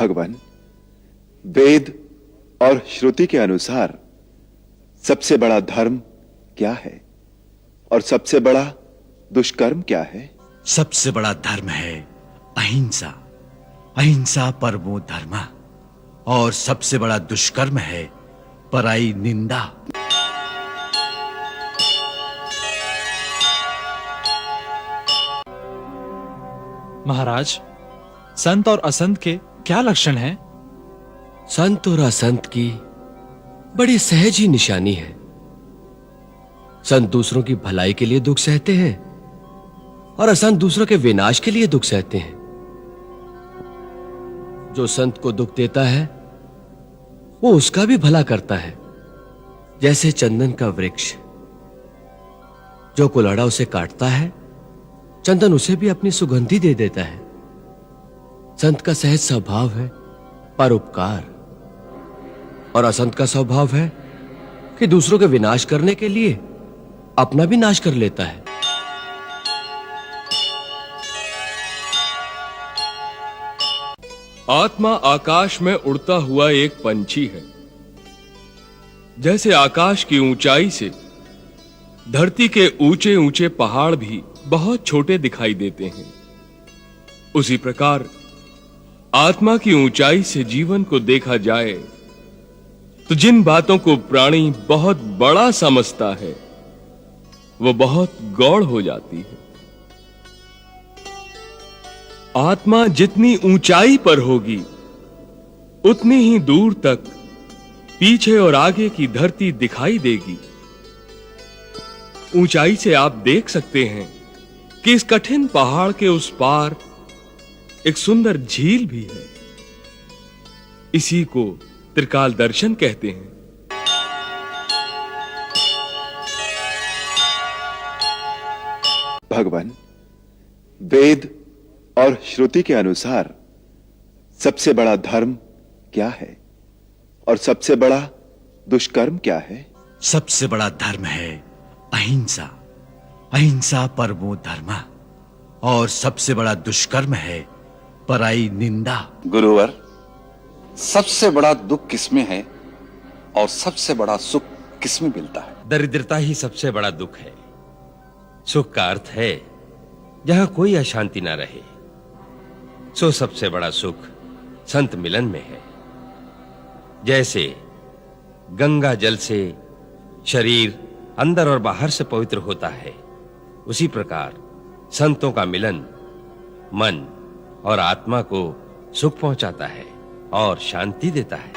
भगवान, वेद और श्रुति के अनुसार सबसे बड़ा धर्म क्या है और सबसे बड़ा दुष्कर्म क्या है? सबसे बड़ा धर्म है अहिंसा। अहिंसा परमो धर्म। और सबसे बड़ा दुष्कर्म है पराई निंदा। महाराज, संत और असंत के क्या लक्षण हैं? संत और असंत की बड़ी सहज ही निशानी है। संत दूसरों की भलाई के लिए दुख सहते हैं और असंत दूसरों के विनाश के लिए दुख सहते हैं। जो संत को दुख देता है वो उसका भी भला करता है, जैसे चंदन का वृक्ष। जो कुल्हाड़ा उसे काटता है, चंदन उसे भी अपनी सुगंधी दे देता है। संत का सहज स्वभाव है परोपकार, और असंत का स्वभाव है कि दूसरों के विनाश करने के लिए अपना भी नाश कर लेता है। आत्मा आकाश में उड़ता हुआ एक पंछी है। जैसे आकाश की ऊंचाई से धरती के ऊंचे ऊंचे पहाड़ भी बहुत छोटे दिखाई देते हैं, उसी प्रकार आत्मा की ऊंचाई से जीवन को देखा जाए तो जिन बातों को प्राणी बहुत बड़ा समझता है वो बहुत गौण हो जाती है। आत्मा जितनी ऊंचाई पर होगी उतनी ही दूर तक पीछे और आगे की धरती दिखाई देगी। ऊंचाई से आप देख सकते हैं कि इस कठिन पहाड़ के उस पार एक सुंदर झील भी है। इसी को त्रिकाल दर्शन कहते हैं। भगवान, वेद और श्रुति के अनुसार सबसे बड़ा धर्म क्या है और सबसे बड़ा दुष्कर्म क्या है? सबसे बड़ा धर्म है अहिंसा। अहिंसा परमो धर्म। और सबसे बड़ा दुष्कर्म है पराई निंदा। गुरुवर, सबसे बड़ा दुख किसमें है और सबसे बड़ा सुख किसमें मिलता है? दरिद्रता ही सबसे बड़ा दुख है। सुख का अर्थ है जहां कोई अशांति ना रहे। सो सबसे बड़ा सुख संत मिलन में है। जैसे गंगा जल से शरीर अंदर और बाहर से पवित्र होता है, उसी प्रकार संतों का मिलन मन और आत्मा को सुख पहुंचाता है और शांति देता है।